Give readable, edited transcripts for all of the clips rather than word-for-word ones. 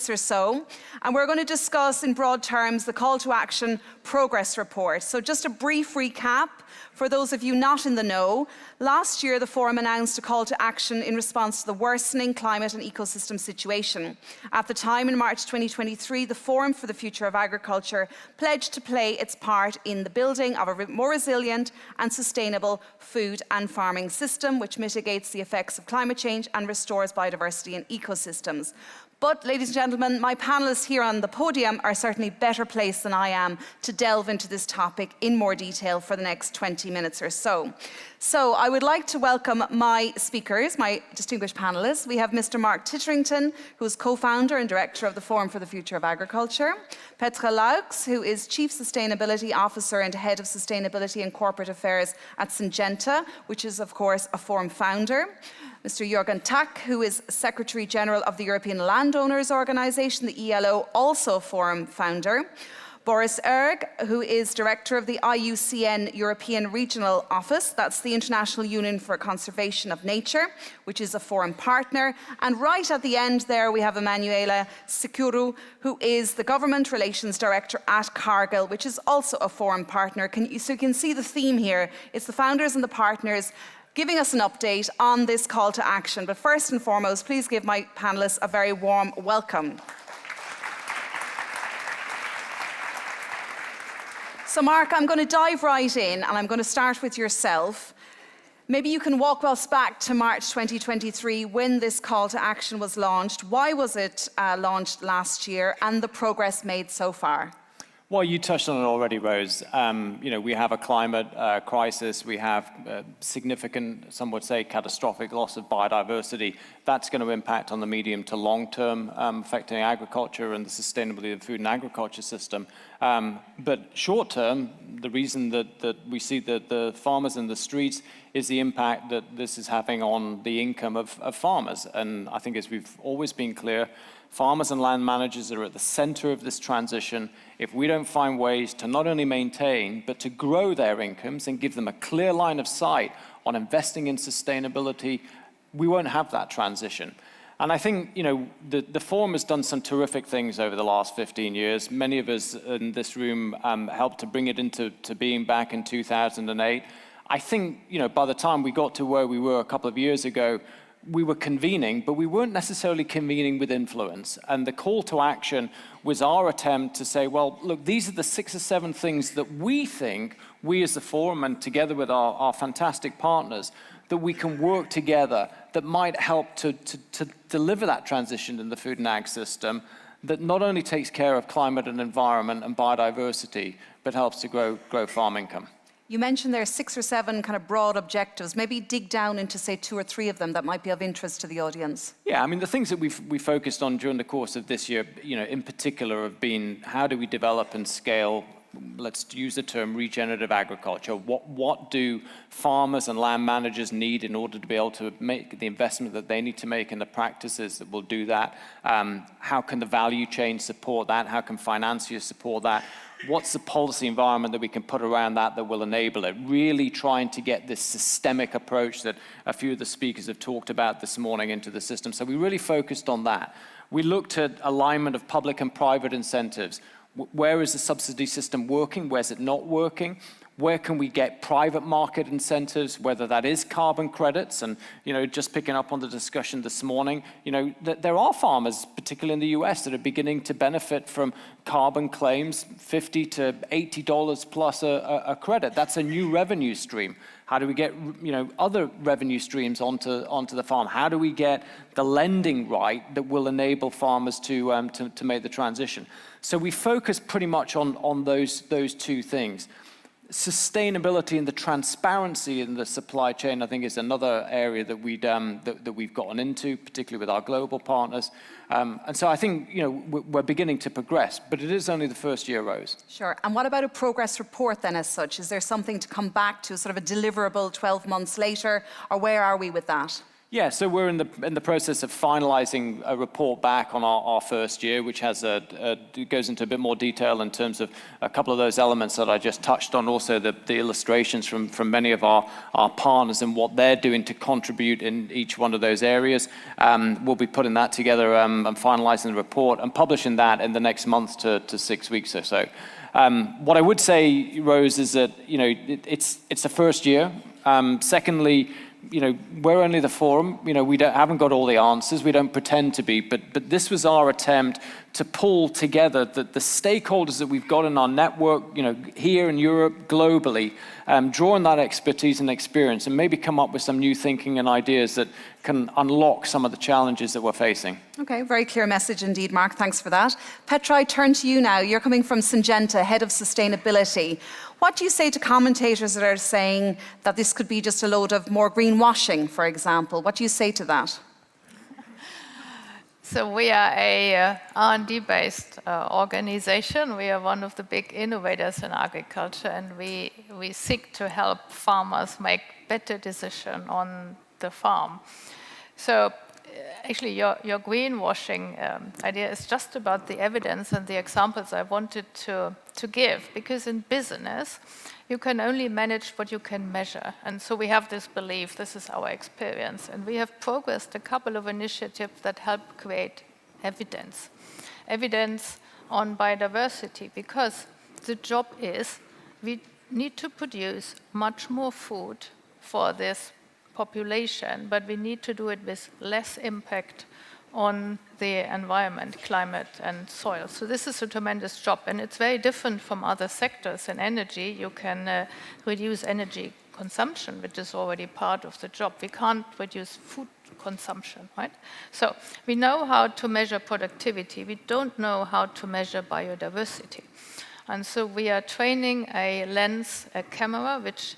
or so, and we're going to discuss in broad terms the call to action progress report. So just a brief recap for those of you not in the know. Last year the Forum announced a call to action in response to the worsening climate and ecosystem situation. At the time, in March 2023, the Forum for the Future of Agriculture pledged to play its part in the building of a more resilient and sustainable food and farming system which mitigates the effects of climate change and restores biodiversity and ecosystems. But, ladies and gentlemen, my panellists here on the podium are certainly better placed than I am to delve into this topic in more detail for the next 20 minutes or so. So I would like to welcome my speakers, my distinguished panellists. We have Mr. Mark Titterington, who is co-founder and director of the Forum for the Future of Agriculture. Petra Laux, who is Chief Sustainability Officer and Head of Sustainability and Corporate Affairs at Syngenta, which is, of course, a Forum founder. Mr. Jürgen Tack, who is Secretary General of the European Landowners Organization, the ELO, also a Forum founder. Boris Erg, who is Director of the IUCN European Regional Office, that's the International Union for Conservation of Nature, which is a Forum partner. And right at the end there we have Emanuela Sicuru, who is the Government Relations Director at Cargill, which is also a Forum partner. So you can see the theme here. It's the founders and the partners giving us an update on this call to action. But first and foremost, please give my panellists a very warm welcome. So Mark, I'm going to dive right in, and I'm going to start with yourself. Maybe you can walk us back to March 2023 when this call to action was launched. Why was it launched last year, and the progress made so far? Well, you touched on it already, Rose. We have a climate crisis. We have significant, some would say, catastrophic loss of biodiversity. That's going to impact on the medium to long term, affecting agriculture and the sustainability of the food and agriculture system. But short term, the reason that we see the farmers in the streets is the impact that this is having on the income of farmers. And I think, as we've always been clear, farmers and land managers are at the center of this transition. If we don't find ways to not only maintain, but to grow their incomes and give them a clear line of sight on investing in sustainability, we won't have that transition. And I think, the Forum has done some terrific things over the last 15 years. Many of us in this room helped to bring it into being back in 2008. I think, by the time we got to where we were a couple of years ago, we were convening, but we weren't necessarily convening with influence. And the call to action was our attempt to say, well, look, these are the 6 or 7 things that we think, we as the Forum and together with our fantastic partners, that we can work together that might help to deliver that transition in the food and ag system that not only takes care of climate and environment and biodiversity, but helps to grow farm income. You mentioned there are 6 or 7 kind of broad objectives. Maybe dig down into, say, 2 or 3 of them that might be of interest to the audience. Yeah, I mean, the things that we focused on during the course of this year, in particular, have been how do we develop and scale, let's use the term regenerative agriculture. What do farmers and land managers need in order to be able to make the investment that they need to make in the practices that will do that? How can the value chain support that? How can financiers support that? What's the policy environment that we can put around that will enable it? Really trying to get this systemic approach that a few of the speakers have talked about this morning into the system. So we really focused on that. We looked at alignment of public and private incentives. Where is the subsidy system working? Where's it not working? Where can we get private market incentives, whether that is carbon credits? And, just picking up on the discussion this morning, there are farmers, particularly in the US, that are beginning to benefit from carbon claims, $50 to $80 plus a credit. That's a new revenue stream. How do we get, other revenue streams onto the farm? How do we get the lending right that will enable farmers to make the transition? So we focus pretty much on those 2 things. Sustainability and the transparency in the supply chain, I think, is another area that we've gotten into, particularly with our global partners. And so I think, we're beginning to progress, but it is only the first year, Rose. Sure. And what about a progress report then as such? Is there something to come back to, sort of a deliverable 12 months later, or where are we with that? Yeah, so we're in the process of finalizing a report back on our first year, which has goes into a bit more detail in terms of a couple of those elements that I just touched on, also the illustrations from many of our partners and what they're doing to contribute in each one of those areas. We'll be putting that together and finalizing the report and publishing that in the next month to 6 weeks or so. What I would say, Rose, is that it's the first year. Secondly, we're only the forum. We haven't got all the answers. We don't pretend to be, but this was our attempt to pull together the stakeholders that we've got in our network, here in Europe, globally, drawing that expertise and experience, and maybe come up with some new thinking and ideas that can unlock some of the challenges that we're facing. Okay, very clear message indeed, Mark. Thanks for that. Petra, I turn to you now. You're coming from Syngenta, Head of Sustainability. What do you say to commentators that are saying that this could be just a load of more greenwashing, for example? What do you say to that? So we are a R&D-based organization. We are one of the big innovators in agriculture, and we seek to help farmers make better decisions on the farm. So actually, your greenwashing idea is just about the evidence and the examples I wanted to give, because in business, you can only manage what you can measure. And so we have this belief, this is our experience. And we have progressed a couple of initiatives that help create evidence. Evidence on biodiversity, because the job is we need to produce much more food for this population, but we need to do it with less impact on the environment, climate, and soil. So this is a tremendous job, and it's very different from other sectors. In energy, you can reduce energy consumption, which is already part of the job. We can't reduce food consumption, right? So we know how to measure productivity. We don't know how to measure biodiversity. And so we are training a lens, a camera, which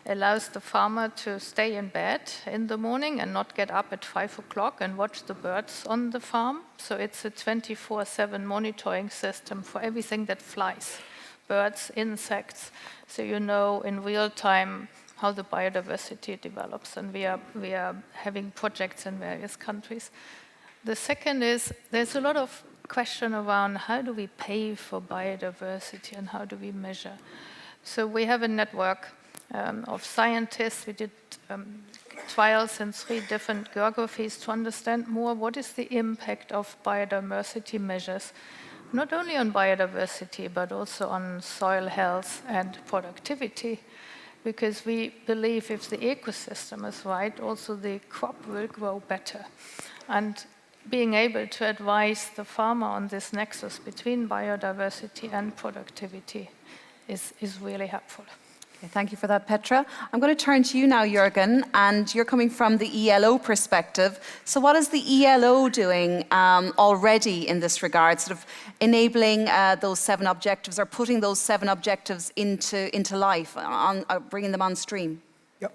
allows the farmer to stay in bed in the morning and not get up at 5 o'clock and watch the birds on the farm. So it's a 24/7 monitoring system for everything that flies, birds, insects. So you know in real time how the biodiversity develops, and we are having projects in various countries. The second is there's a lot of question around how do we pay for biodiversity and how do we measure. So we have a network of scientists. We did trials in 3 different geographies to understand more what is the impact of biodiversity measures, not only on biodiversity, but also on soil health and productivity. Because we believe if the ecosystem is right, also the crop will grow better. And being able to advise the farmer on this nexus between biodiversity and productivity is really helpful. Thank you for that, Petra. I'm going to turn to you now, Jürgen, and you're coming from the ELO perspective. So what is the ELO doing already in this regard, sort of enabling those 7 objectives or putting those 7 objectives into life, bringing them on stream? Yeah.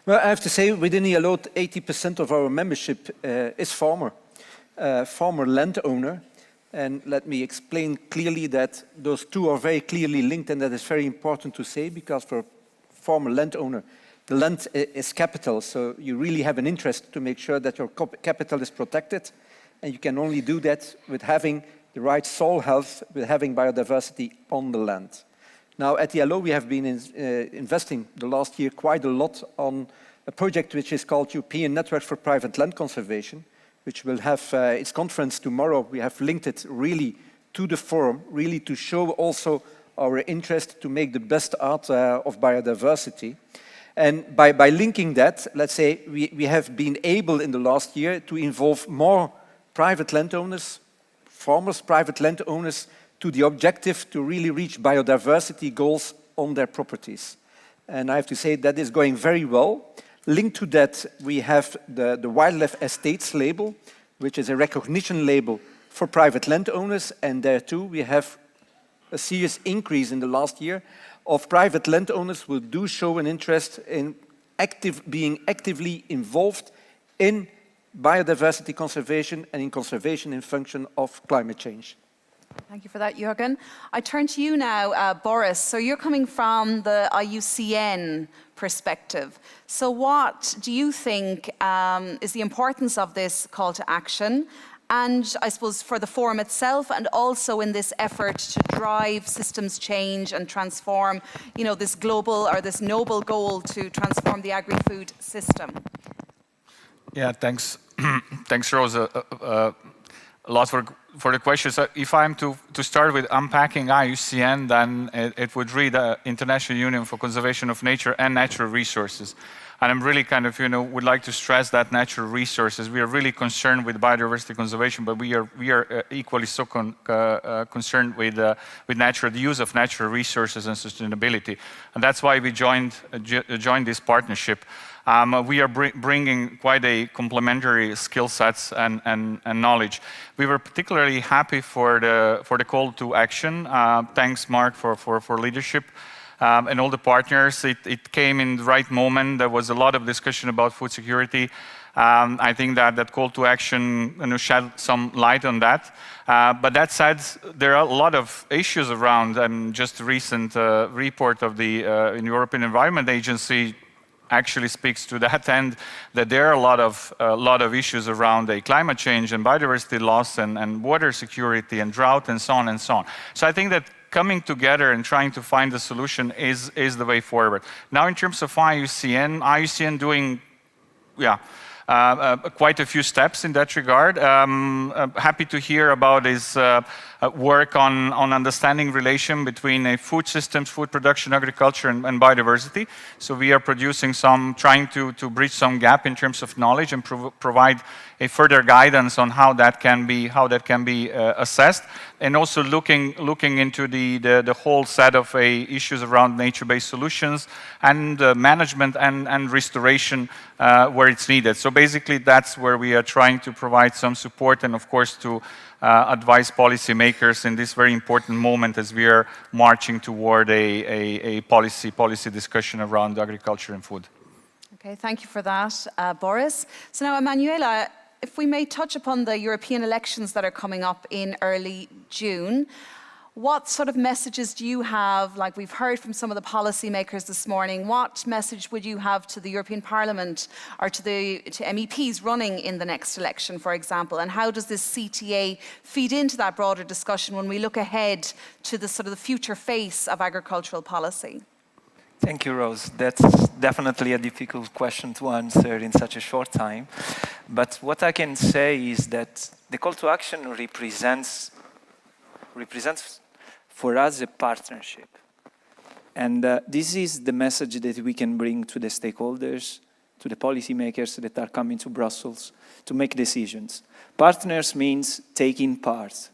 Well, I have to say, within ELO, 80% of our membership is farmer landowner. And let me explain clearly that those 2 are very clearly linked, and that is very important to say, because for farmer landowner, the land is capital, so you really have an interest to make sure that your capital is protected, and you can only do that with having the right soil health, with having biodiversity on the land. Now, at the ELO, we have been investing the last year quite a lot on a project which is called European Network for Private Land Conservation, which will have its conference tomorrow. We have linked it really to the forum, really to show also our interest to make the best out of biodiversity. And by linking that, let's say, we have been able in the last year to involve more private landowners, farmers, private landowners, to the objective to really reach biodiversity goals on their properties. And I have to say that is going very well. Linked to that, we have the Wildlife Estates label, which is a recognition label for private landowners, and there too we have a serious increase in the last year of private landowners who do show an interest in being actively involved in biodiversity conservation and in conservation in function of climate change. Thank you for that, Jürgen. I turn to you now, Boris. So you're coming from the IUCN perspective. So what do you think is the importance of this call to action? And I suppose for the forum itself, and also in this effort to drive systems change and transform, this global or this noble goal to transform the agri-food system. Yeah, thanks, thanks, Rose, a lot for the question. So if I'm to start with unpacking IUCN, then it would read International Union for Conservation of Nature and Natural Resources. And I'm really kind of, would like to stress that natural resources. We are really concerned with biodiversity conservation, but we are equally so concerned with the use of natural resources and sustainability. And that's why we joined this partnership. We are bringing quite a complementary skill sets and knowledge. We were particularly happy for the call to action. Thanks, Mark, for leadership. And all the partners, it came in the right moment. There was a lot of discussion about food security. I think that call to action shed some light on that. But that said, there are a lot of issues around, and just a recent report of the European Environment Agency actually speaks to that end, that there are a lot of issues around climate change and biodiversity loss and water security and drought and so on and so on. So I think that coming together and trying to find a solution is the way forward. Now, in terms of IUCN doing, quite a few steps in that regard. Happy to hear about his work on understanding relation between food systems, food production, agriculture, and biodiversity. So we are trying to bridge some gap in terms of knowledge and provide a further guidance on how that can be assessed, and also looking into the whole set of issues around nature-based solutions and management and restoration where it's needed. So basically, that's where we are trying to provide some support, and of course to advise policymakers in this very important moment as we are marching toward a policy discussion around agriculture and food. Okay, thank you for that, Boris. So now, Emanuela, if we may touch upon the European elections that are coming up in early June, what sort of messages do you have, like we've heard from some of the policymakers this morning, what message would you have to the European Parliament or to MEPs running in the next election, for example, and how does this CTA feed into that broader discussion when we look ahead to the sort of the future face of agricultural policy? Thank you, Rose. That's definitely a difficult question to answer in such a short time. But what I can say is that the call to action represents for us a partnership. And this is the message that we can bring to the stakeholders, to the policymakers that are coming to Brussels to make decisions. Partners means taking part,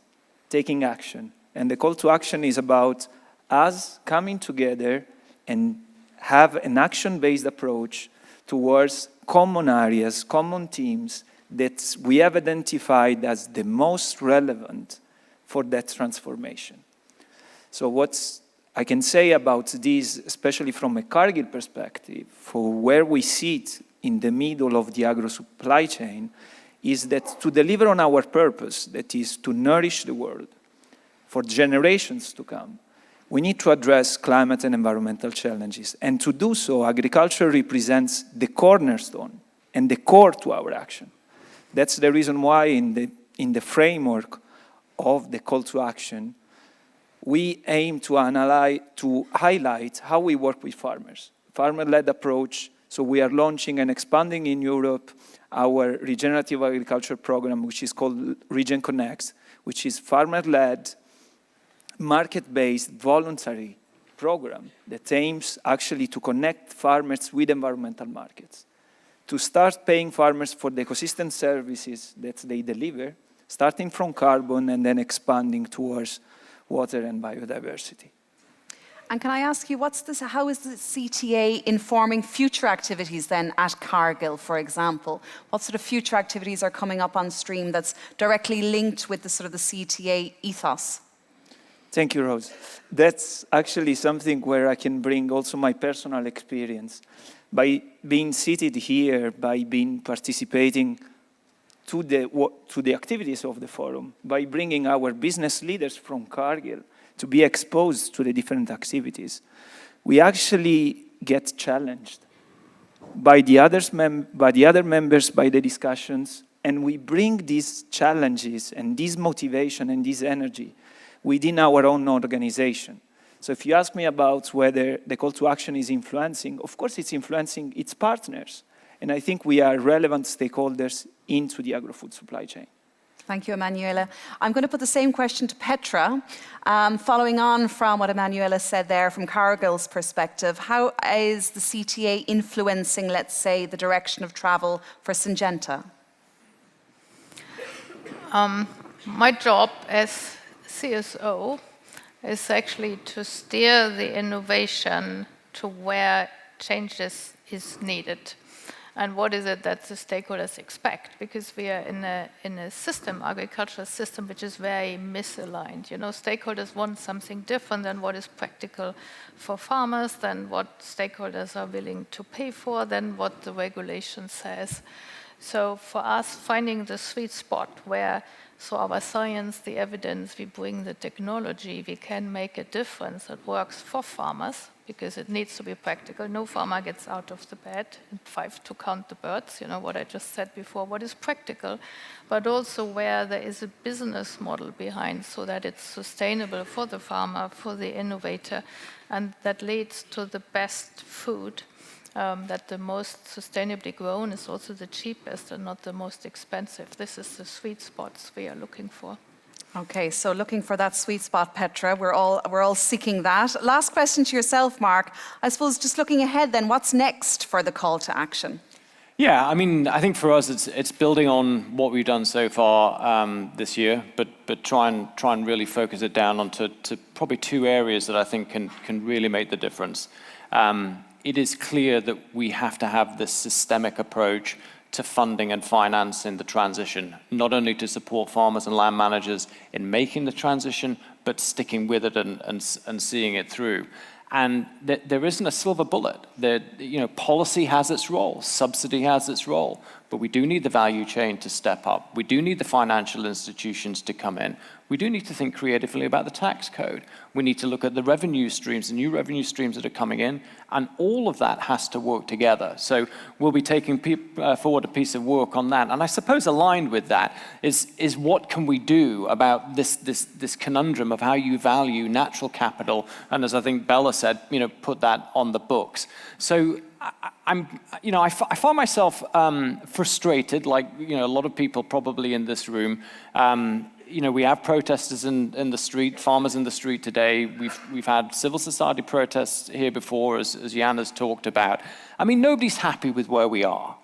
taking action. And the call to action is about us coming together and have an action-based approach towards common areas, common themes that we have identified as the most relevant for that transformation. So what I can say about this, especially from a Cargill perspective, for where we sit in the middle of the agro-supply chain, is that to deliver on our purpose, that is to nourish the world for generations to come, we need to address climate and environmental challenges. And to do so, agriculture represents the cornerstone and the core to our action. That's the reason why in the framework of the call to action, we aim to highlight how we work with farmers. Farmer-led approach, so we are launching and expanding in Europe our regenerative agriculture program, which is called Region Connect, which is farmer-led, market-based, voluntary program that aims actually to connect farmers with environmental markets, to start paying farmers for the ecosystem services that they deliver, starting from carbon and then expanding towards water and biodiversity. And can I ask you, how is the CTA informing future activities then at Cargill, for example? What sort of future activities are coming up on stream that's directly linked with the sort of the CTA ethos? Thank you, Rose. That's actually something where I can bring also my personal experience. By being seated here, by being participating to the activities of the forum by bringing our business leaders from Cargill to be exposed to the different activities, we actually get challenged by the other members, by the discussions, and we bring these challenges and this motivation and this energy within our own organization. So if you ask me about whether the call to action is influencing, of course it's influencing its partners. And I think we are relevant stakeholders into the agri-food supply chain. Thank you, Emanuela. I'm going to put the same question to Petra. Following on from what Emanuela said there from Cargill's perspective, how is the CTA influencing, let's say, the direction of travel for Syngenta? My job as CSO is actually to steer the innovation to where changes is needed. And what is it that the stakeholders expect? Because we are in a system, agricultural system, which is very misaligned. You know, stakeholders want something different than what is practical for farmers, than what stakeholders are willing to pay for, than what the regulation says. So for us, finding the sweet spot where, through our science, the evidence, we bring the technology, we can make a difference that works for farmers, because it needs to be practical. No farmer gets out of the bed at 5 to count the birds, you know, what I just said before, what is practical, but also where there is a business model behind so that it's sustainable for the farmer, for the innovator, and that leads to the best food. That the most sustainably grown is also the cheapest and not the most expensive. This is the sweet spots we are looking for. Okay, so looking for that sweet spot, Petra. We're all seeking that. Last question to yourself, Mark. I suppose just looking ahead then, what's next for the call to action? Yeah, I mean, I think for us, it's building on what we've done so far this year, but try and really focus it down onto probably 2 areas that I think can really make the difference. It is clear that we have to have this systemic approach to funding and financing the transition, not only to support farmers and land managers in making the transition, but sticking with it and seeing it through. And there isn't a silver bullet. Policy has its role, subsidy has its role, but we do need the value chain to step up. We do need the financial institutions to come in. We do need to think creatively about the tax code. We need to look at the revenue streams, the new revenue streams that are coming in, and all of that has to work together. So we'll be taking forward a piece of work on that. And I suppose aligned with that is what can we do about this conundrum of how you value natural capital, and as I think Bella said, put that on the books. So I find myself frustrated, like a lot of people probably in this room. We have protesters in the street, farmers in the street today. We've had civil society protests here before, as Jan has talked about. I mean, nobody's happy with where we are.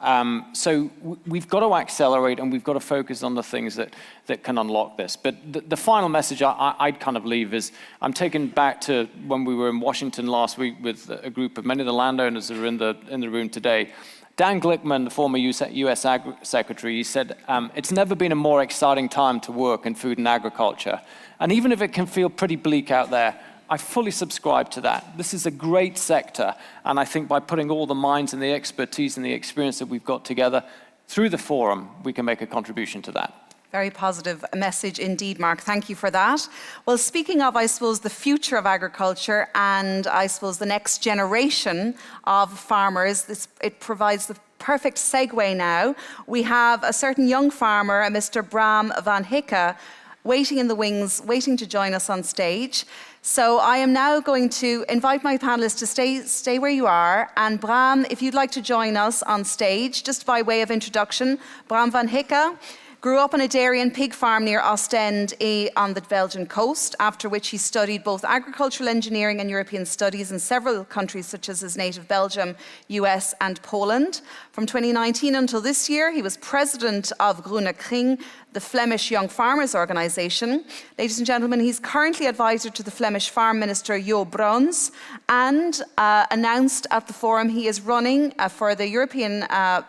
So we've got to accelerate, and we've got to focus on the things that can unlock this. But the final message I'd kind of leave is, I'm taken back to when we were in Washington last week with a group of many of the landowners that are in the room today. Dan Glickman, the former US Agri Secretary, he said, it's never been a more exciting time to work in food and agriculture. And even if it can feel pretty bleak out there, I fully subscribe to that. This is a great sector, and I think by putting all the minds and the expertise and the experience that we've got together through the forum, we can make a contribution to that. Very positive message indeed, Mark. Thank you for that. Well, speaking of, I suppose, the future of agriculture and I suppose the next generation of farmers, it provides the perfect segue now. We have a certain young farmer, a Mr. Bram van Hikke, waiting in the wings, waiting to join us on stage. So I am now going to invite my panelists to stay where you are. And Bram, if you'd like to join us on stage, just by way of introduction, Bram van Hikke grew up on a dairy and pig farm near Ostend on the Belgian coast, after which he studied both agricultural engineering and European studies in several countries such as his native Belgium, US and Poland. From 2019 until this year, he was president of Groene Kring, the Flemish Young Farmers Organization. Ladies and gentlemen, he's currently advisor to the Flemish Farm Minister Jo Bruins, and announced at the forum he is running for the European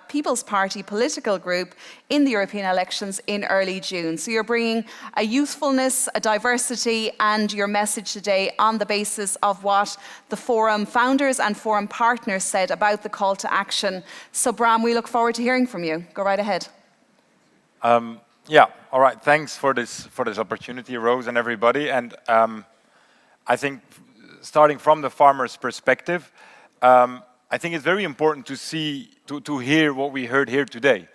People's Party political group in the European elections in early June. So you're bringing a youthfulness, a diversity, and your message today on the basis of what the forum founders and forum partners said about the call to action. So Bram, we look forward to hearing from you. Go right ahead. Yeah, all right. Thanks for this opportunity, Rose and everybody. And I think starting from the farmer's perspective, I think it's very important to see, to hear what we heard here today.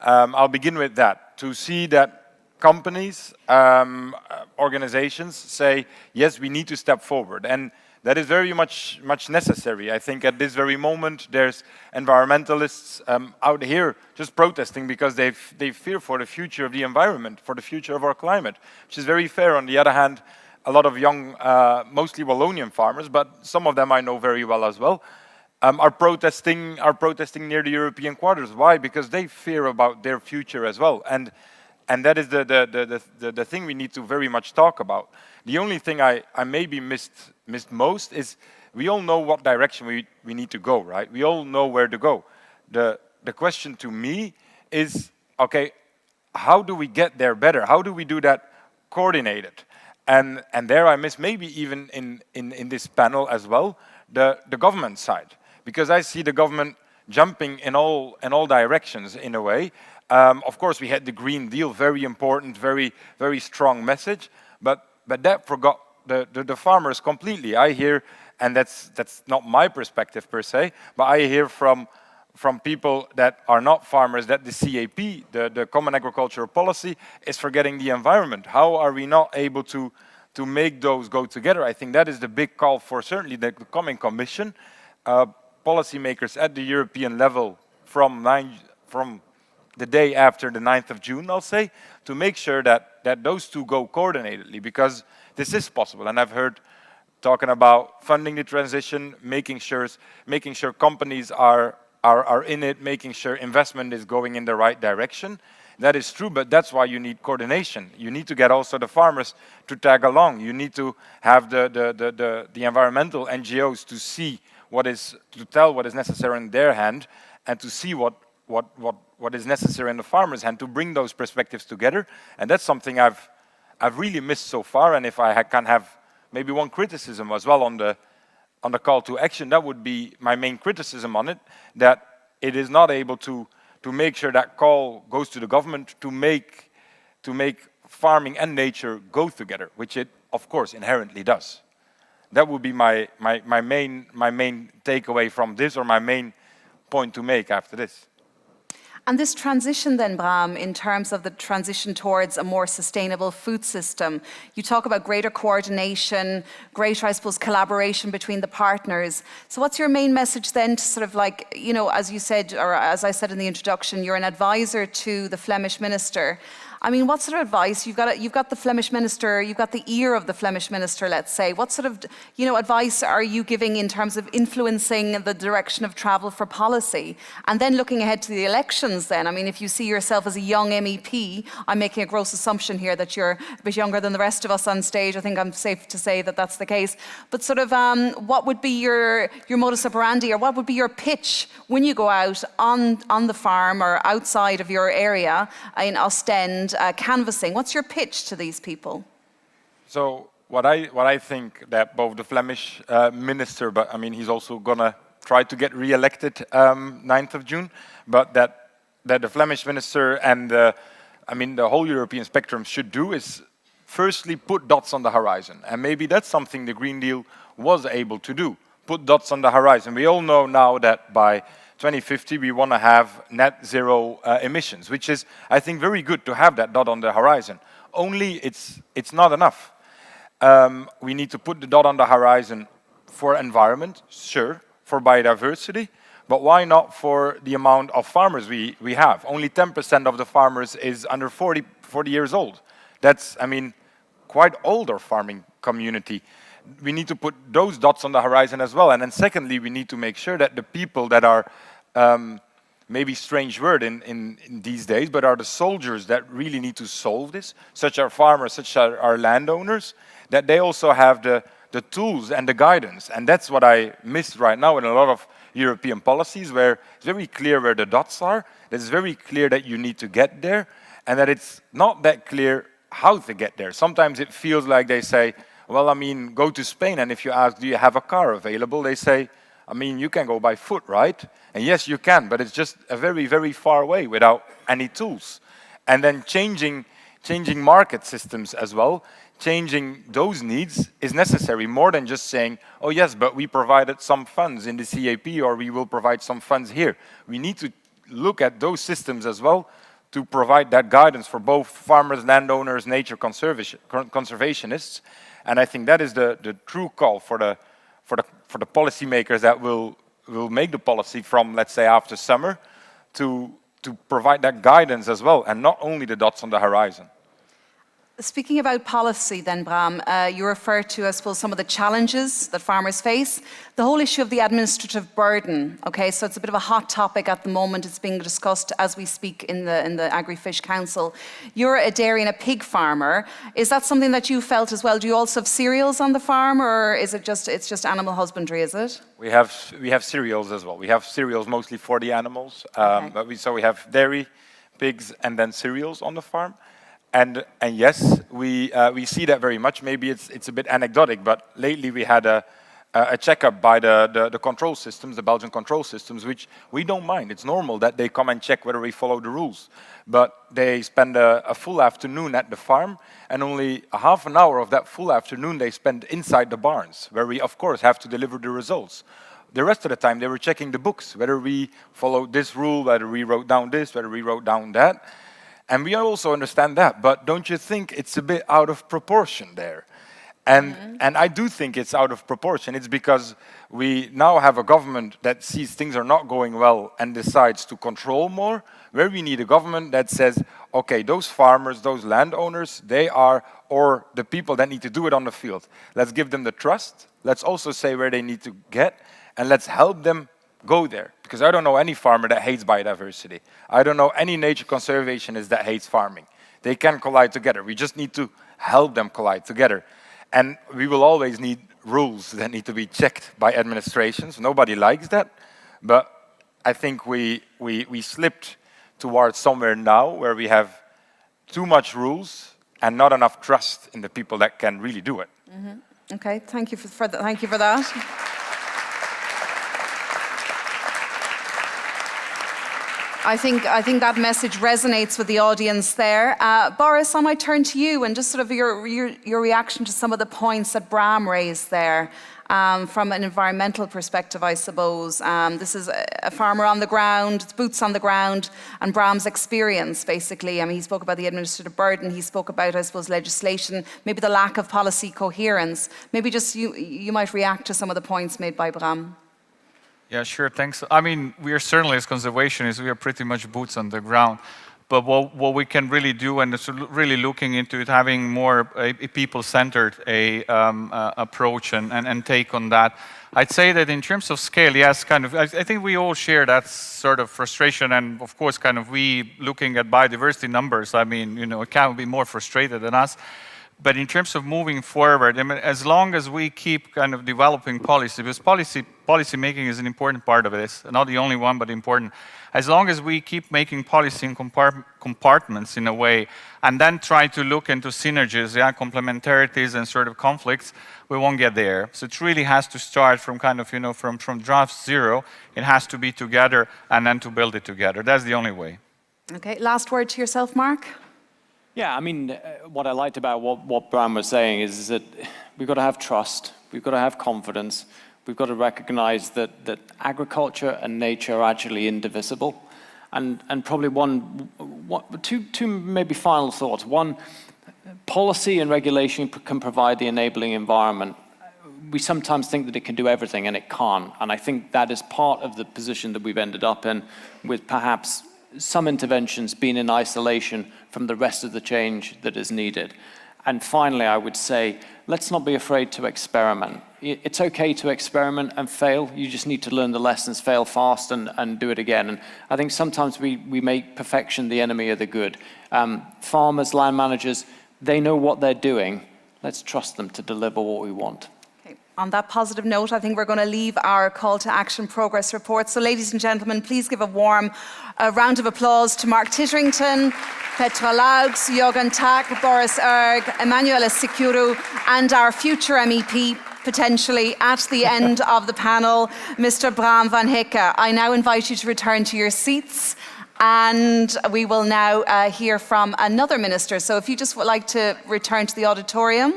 I'll begin with that. To see that companies, organizations say, yes, we need to step forward. And that is very much necessary. I think at this very moment, there's environmentalists out here just protesting because they fear for the future of the environment, for the future of our climate, which is very fair. On the other hand, a lot of young, mostly Wallonian farmers, but some of them I know very well as well, are protesting near the European quarters. Why? Because they fear about their future as well. And that is the thing we need to very much talk about. The only thing I maybe missed most is we all know what direction we need to go, right? We all know where to go. The question to me is, okay, how do we get there better? How do we do that coordinated? And there I miss maybe even in this panel as well, the government side. Because I see the government jumping in all directions in a way. Of course, we had the Green Deal, very important, very strong message, but that forgot the farmers completely. I hear, and that's not my perspective per se, but I hear from people that are not farmers that the CAP, the Common Agricultural Policy, is forgetting the environment. How are we not able to make those go together? I think that is the big call for certainly the coming Commission, policymakers at the European level from the day after the 9th of June, I'll say, to make sure that those two go coordinatedly, because this is possible. And I've heard talking about funding the transition, making sure companies are in it, making sure investment is going in the right direction. That is true, but that's why you need coordination. You need to get also the farmers to tag along. You need to have the environmental NGOs to see to tell what is necessary in their hand, and to see what is necessary in the farmer's hand, to bring those perspectives together. And that's something I've really missed so far. And if I can have maybe one criticism as well on the call to action, that would be my main criticism on it, that it is not able to make sure that call goes to the government to make farming and nature go together, which it of course inherently does. That would be my main takeaway from this, or my main point to make after this. And this transition then, Bram, in terms of the transition towards a more sustainable food system, you talk about greater coordination, greater, I suppose, collaboration between the partners. So what's your main message then to sort of like, you know, as you said, or as I said in the introduction, you're an advisor to the Flemish minister. I mean, what sort of advice, you've got the Flemish minister, you've got the ear of the Flemish minister, let's say. What sort of, you know, advice are you giving in terms of influencing the direction of travel for policy? And then looking ahead to the elections then, I mean, if you see yourself as a young MEP, I'm making a gross assumption here that you're a bit younger than the rest of us on stage. I think I'm safe to say that that's the case. But sort of, what would be your modus operandi, or what would be your pitch when you go out on the farm or outside of your area in Ostend, canvassing? What's your pitch to these people? So what I think that both the Flemish minister, but I mean he's also gonna try to get re-elected 9th of June, but that the Flemish minister and I mean the whole European spectrum should do is firstly put dots on the horizon, and maybe that's something the Green Deal was able to do. Put dots on the horizon. We all know now that by 2050 we want to have net zero emissions, which is, I think, very good to have that dot on the horizon. Only it's not enough. We need to put the dot on the horizon for environment, sure, for biodiversity, but why not for the amount of farmers we have? Only 10% of the farmers is under 40 years old. That's, I mean, quite older farming community. We need to put those dots on the horizon as well. And then secondly, we need to make sure that the people that are, maybe strange word in these days, but are the soldiers that really need to solve this, such as farmers, such as our landowners, that they also have the tools and the guidance. And that's what I miss right now in a lot of European policies, where it's very clear where the dots are, it's very clear that you need to get there, and that it's not that clear how to get there. Sometimes it feels like they say, well, I mean, go to Spain, and if you ask, do you have a car available? They say, I mean, you can go by foot, right? And yes, you can, but it's just a very, very far way without any tools. And then changing market systems as well, changing those needs is necessary, more than just saying, oh yes, but we provided some funds in the CAP, or we will provide some funds here. We need to look at those systems as well to provide that guidance for both farmers, landowners, nature conservationists. And I think that is the true call for the policymakers that will make the policy from, let's say, after summer, to provide that guidance as well, and not only the dots on the horizon. Speaking about policy then, Bram, you refer to, I suppose, some of the challenges that farmers face. The whole issue of the administrative burden, okay, so it's a bit of a hot topic at the moment. It's being discussed as we speak in the Agri-Fish Council. You're a dairy and a pig farmer. Is that something that you felt as well? Do you also have cereals on the farm, or is it it's just animal husbandry, is it? We have cereals as well. We have cereals mostly for the animals, Okay. but we have dairy, pigs, and then cereals on the farm. And yes, we see that very much. Maybe it's a bit anecdotic, but lately we had a checkup by the control systems, the Belgian control systems, which we don't mind. It's normal that they come and check whether we follow the rules. But they spend a full afternoon at the farm, and only a half an hour of that full afternoon they spend inside the barns, where we, of course, have to deliver the results. The rest of the time they were checking the books, whether we followed this rule, whether we wrote down this, whether we wrote down that. And we also understand that, but don't you think it's a bit out of proportion there? And I do think it's out of proportion. It's because we now have a government that sees things are not going well and decides to control more, where we need a government that says, okay, those farmers, those landowners, they are, or the people that need to do it on the field. Let's give them the trust. Let's also say where they need to get, and let's help them go there. Because I don't know any farmer that hates biodiversity. I don't know any nature conservationist that hates farming. They can collide together. We just need to help them collide together. And we will always need rules that need to be checked by administrations. Nobody likes that. But I think we slipped towards somewhere now where we have too much rules and not enough trust in the people that can really do it. Mm-hmm. Okay, thank you for that. Thank you for that. I think that message resonates with the audience there. Boris, I might turn to you and just sort of your reaction to some of the points that Bram raised there. From an environmental perspective, I suppose. This is a farmer on the ground, it's boots on the ground, and Bram's experience, basically. I mean, he spoke about the administrative burden, he spoke about, I suppose, legislation, maybe the lack of policy coherence. Maybe just you might react to some of the points made by Bram. Yeah, sure, thanks. I mean, we are certainly, as conservationists, we are pretty much boots on the ground. But what we can really do, and it's really looking into it, having more a people-centered approach and take on that. I'd say that in terms of scale, yes, kind of. I think we all share that sort of frustration, and of course, kind of we looking at biodiversity numbers. I mean, you know, it can't be more frustrated than us. But in terms of moving forward, I mean, as long as we keep kind of developing policy, because policy making is an important part of this, not the only one, but important. As long as we keep making policy in compartments in a way, and then try to look into synergies, yeah, complementarities and sort of conflicts, we won't get there. So it really has to start from kind of, you know, from draft zero. It has to be together and then to build it together. That's the only way. Okay, last word to yourself, Mark. Yeah, I mean, what I liked about what Bram was saying is that we've got to have trust, we've got to have confidence, we've got to recognize that agriculture and nature are actually indivisible. And probably two maybe final thoughts. One, policy and regulation can provide the enabling environment. We sometimes think that it can do everything, and it can't. And I think that is part of the position that we've ended up in, with perhaps some interventions being in isolation from the rest of the change that is needed. And finally, I would say, let's not be afraid to experiment. It's okay to experiment and fail. You just need to learn the lessons, fail fast, and do it again. And I think sometimes we make perfection the enemy of the good. Farmers, land managers, they know what they're doing. Let's trust them to deliver what we want. On that positive note, I think we're going to leave our call to action progress report. So ladies and gentlemen, please give a warm round of applause to Mark Titterington, Petra Laux, Jürgen Tack, Boris Erg, Emanuela Sicuru, and our future MEP, potentially at the end of the panel, Mr. Bram van Hikke. I now invite you to return to your seats. And we will now hear from another minister. So if you just would like to return to the auditorium.